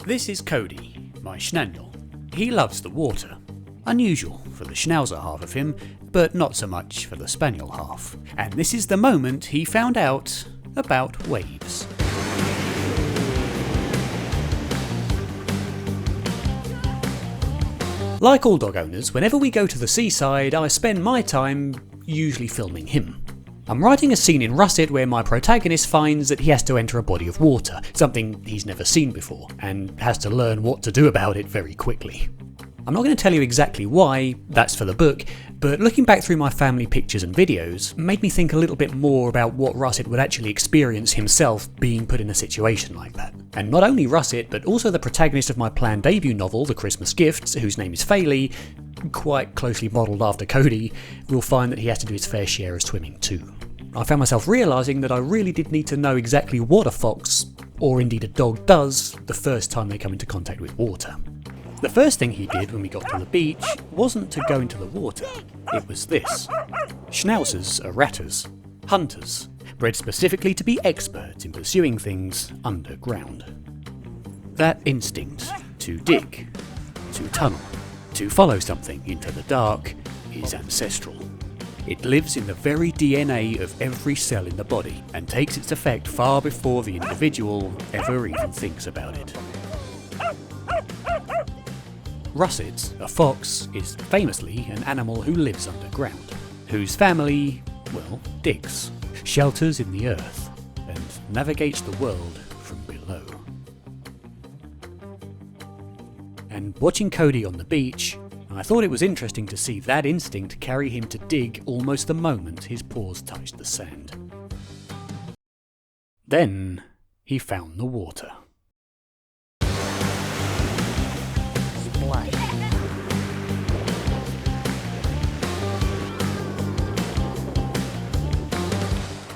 This is Codii, my Schnauzer. He loves the water. Unusual for the Schnauzer half of him, but not so much for the Spaniel half. And this is the moment he found out about waves. Like all dog owners, whenever we go to the seaside, I spend my time usually filming him. I'm writing a scene in Russet where my protagonist finds that he has to enter a body of water, something he's never seen before, and has to learn what to do about it very quickly. I'm not going to tell you exactly why, that's for the book, but looking back through my family pictures and videos made me think a little bit more about what Russet would actually experience himself being put in a situation like that. And not only Russet, but also the protagonist of my planned debut novel, The Christmas Gift, whose name is Faili, quite closely modelled after Codii, will find that he has to do his fair share of swimming too. I found myself realising that I really did need to know exactly what a fox, or indeed a dog, does the first time they come into contact with water. The first thing he did when we got to the beach wasn't to go into the water, it was this. Schnauzers are ratters, hunters, bred specifically to be experts in pursuing things underground. That instinct to dig, to tunnel, to follow something into the dark is ancestral. It lives in the very DNA of every cell in the body and takes its effect far before the individual ever even thinks about it. Russet, a fox, is famously an animal who lives underground, whose family, well, digs, shelters in the earth, and navigates the world from below. And watching Codii on the beach, I thought it was interesting to see that instinct carry him to dig almost the moment his paws touched the sand. Then he found the water.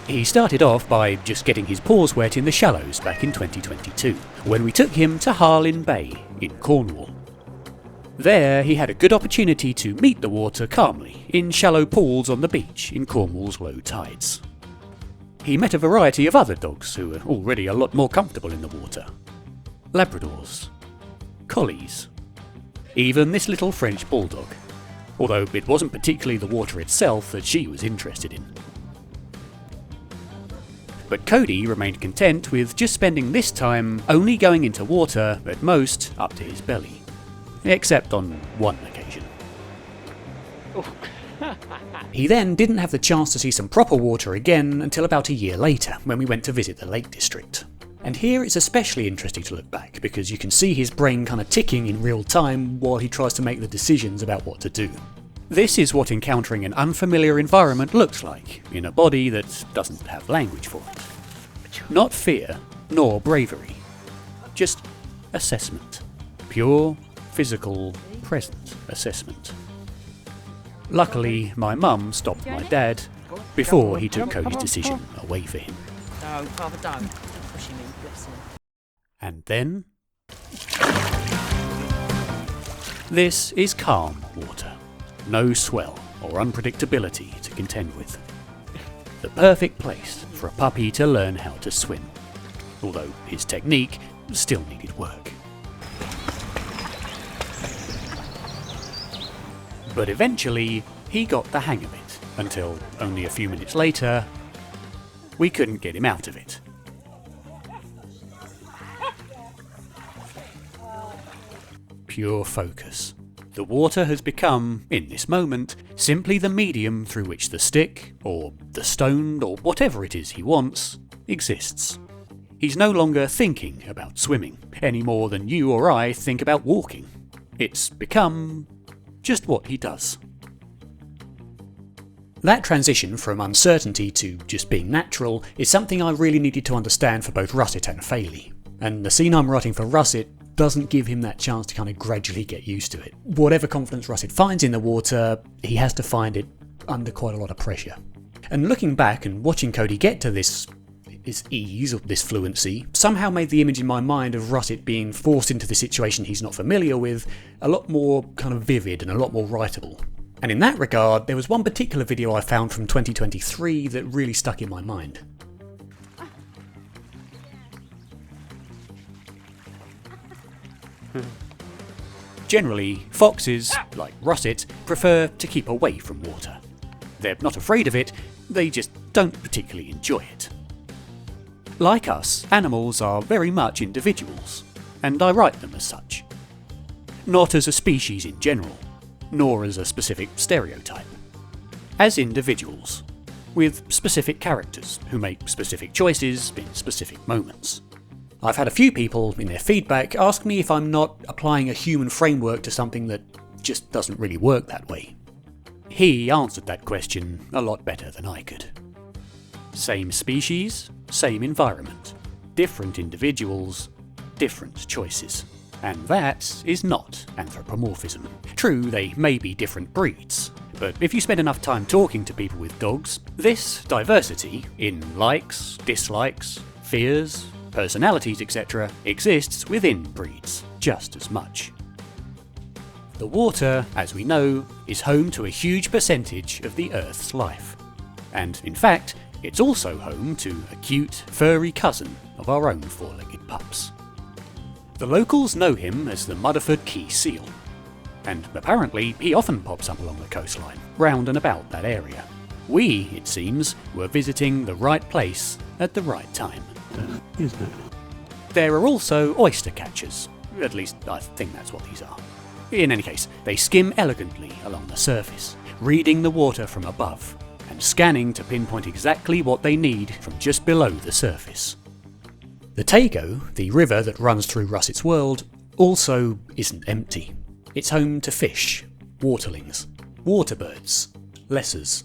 He started off by just getting his paws wet in the shallows back in 2022, when we took him to Harlyn Bay in Cornwall. There he had a good opportunity to meet the water calmly, in shallow pools on the beach in Cornwall's low tides. He met a variety of other dogs who were already a lot more comfortable in the water. Labradors, collies, even this little French bulldog, although it wasn't particularly the water itself that she was interested in. But Codii remained content with just spending this time only going into water, at most, up to his belly. Except on one occasion. He then didn't have the chance to see some proper water again until about a year later, when we went to visit the Lake District. And here it's especially interesting to look back, because you can see his brain kind of ticking in real time while he tries to make the decisions about what to do. This is what encountering an unfamiliar environment looks like, in a body that doesn't have language for it. Not fear, nor bravery. Just assessment. Pure, physical, present assessment. Luckily, my mum stopped my dad before he took Codii's decision away for him. No, Father, don't push him in, bless him. And then... this is calm water. No swell or unpredictability to contend with. The perfect place for a puppy to learn how to swim, although his technique still needed work. But eventually, he got the hang of it, until only a few minutes later, we couldn't get him out of it. Pure focus. The water has become, in this moment, simply the medium through which the stick, or the stone, or whatever it is he wants, exists. He's no longer thinking about swimming, any more than you or I think about walking. It's become just what he does. That transition from uncertainty to just being natural is something I really needed to understand for both Russet and Faili. And the scene I'm writing for Russet doesn't give him that chance to kind of gradually get used to it. Whatever confidence Russet finds in the water, he has to find it under quite a lot of pressure. And looking back and watching Codii get to this ease, or this fluency, somehow made the image in my mind of Russet being forced into the situation he's not familiar with a lot more kind of vivid and a lot more writable. And in that regard, there was one particular video I found from 2023 that really stuck in my mind. Generally, foxes, like Russet, prefer to keep away from water. They're not afraid of it, they just don't particularly enjoy it. Like us, animals are very much individuals, and I write them as such. Not as a species in general, nor as a specific stereotype. As individuals, with specific characters who make specific choices in specific moments. I've had a few people in their feedback ask me if I'm not applying a human framework to something that just doesn't really work that way. He answered that question a lot better than I could. Same species, same environment, different individuals, different choices. And that is not anthropomorphism. True, they may be different breeds, but if you spend enough time talking to people with dogs, this diversity in likes, dislikes, fears, personalities, etc. exists within breeds just as much. The water, as we know, is home to a huge percentage of the Earth's life. And in fact, it's also home to a cute, furry cousin of our own four-legged pups. The locals know him as the Mudderford Key Seal, and apparently he often pops up along the coastline, round and about that area. We, it seems, were visiting the right place at the right time. Isn't it? There are also oyster catchers, at least I think that's what these are. In any case, they skim elegantly along the surface, reading the water from above, and scanning to pinpoint exactly what they need from just below the surface. The Taego, the river that runs through Russet's world, also isn't empty. It's home to fish, waterlings, waterbirds, lessers.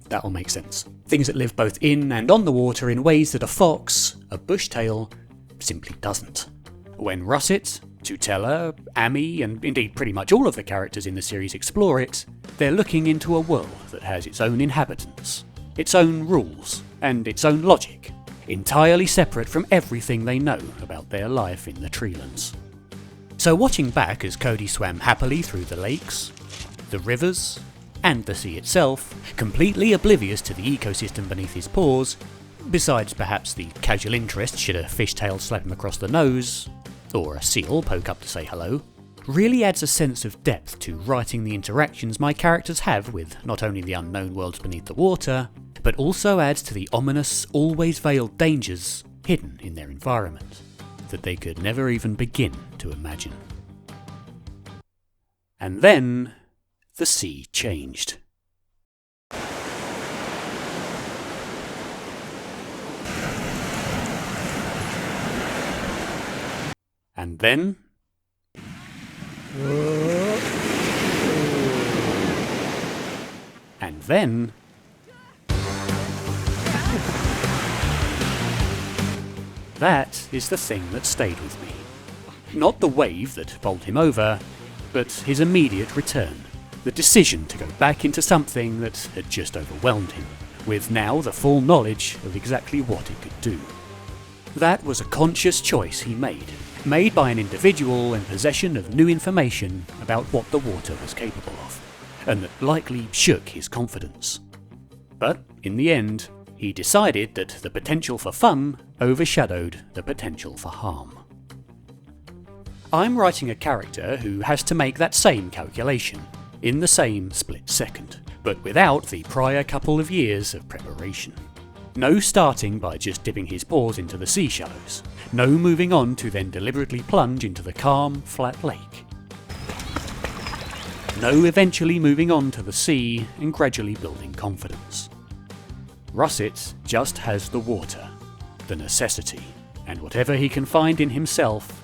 That'll make sense. Things that live both in and on the water in ways that a fox, a bushtail, simply doesn't. When Russet, Storyteller, Amy, and indeed pretty much all of the characters in the series explore it, they're looking into a world that has its own inhabitants, its own rules, and its own logic, entirely separate from everything they know about their life in the treelands. So watching back as Codii swam happily through the lakes, the rivers, and the sea itself, completely oblivious to the ecosystem beneath his paws, besides perhaps the casual interest should a fishtail slap him across the nose, or a seal poke up to say hello, really adds a sense of depth to writing the interactions my characters have with not only the unknown worlds beneath the water, but also adds to the ominous, always veiled dangers hidden in their environment, that they could never even begin to imagine. And then the sea changed. And then... And then... That is the thing that stayed with me. Not the wave that bowled him over, but his immediate return. The decision to go back into something that had just overwhelmed him, with now the full knowledge of exactly what it could do. That was a conscious choice he made by an individual in possession of new information about what the water was capable of, and that likely shook his confidence. But in the end, he decided that the potential for fun overshadowed the potential for harm. I'm writing a character who has to make that same calculation, in the same split second, but without the prior couple of years of preparation. No starting by just dipping his paws into the sea shallows. No moving on to then deliberately plunge into the calm, flat lake. No eventually moving on to the sea and gradually building confidence. Russet just has the water, the necessity, and whatever he can find in himself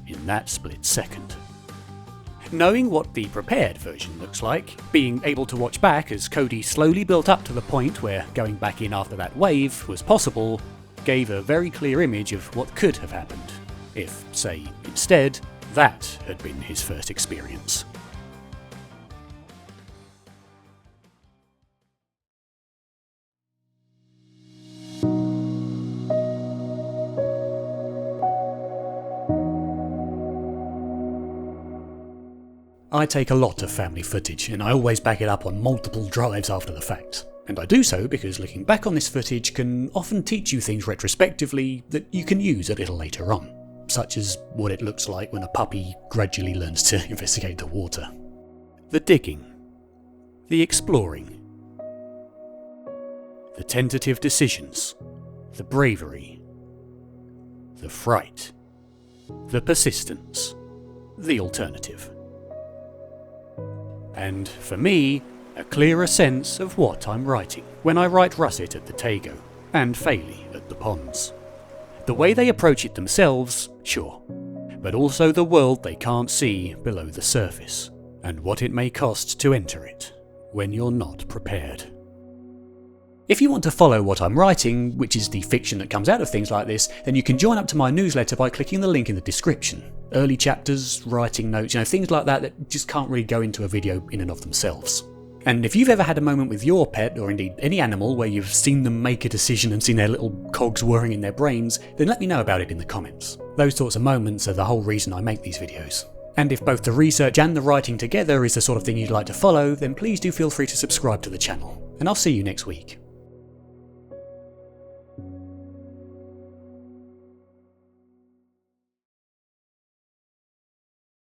in that split second. Knowing what the prepared version looks like, being able to watch back as Codii slowly built up to the point where going back in after that wave was possible, gave a very clear image of what could have happened if, say, instead, that had been his first experience. I take a lot of family footage, and I always back it up on multiple drives after the fact. And I do so because looking back on this footage can often teach you things retrospectively that you can use a little later on. such as what it looks like when a puppy gradually learns to investigate the water. The digging, the exploring, the tentative decisions, the bravery, the fright, the persistence, the alternative. And for me, a clearer sense of what I'm writing when I write Russet at the Taego and Faili at the Ponds. The way they approach it themselves, sure, but also the world they can't see below the surface, and what it may cost to enter it when you're not prepared. If you want to follow what I'm writing, which is the fiction that comes out of things like this, then you can join up to my newsletter by clicking the link in the description. Early chapters, writing notes, things like that just can't really go into a video in and of themselves. And if you've ever had a moment with your pet, or indeed any animal, where you've seen them make a decision and seen their little cogs whirring in their brains, then let me know about it in the comments. Those sorts of moments are the whole reason I make these videos. And if both the research and the writing together is the sort of thing you'd like to follow, then please do feel free to subscribe to the channel. And I'll see you next week.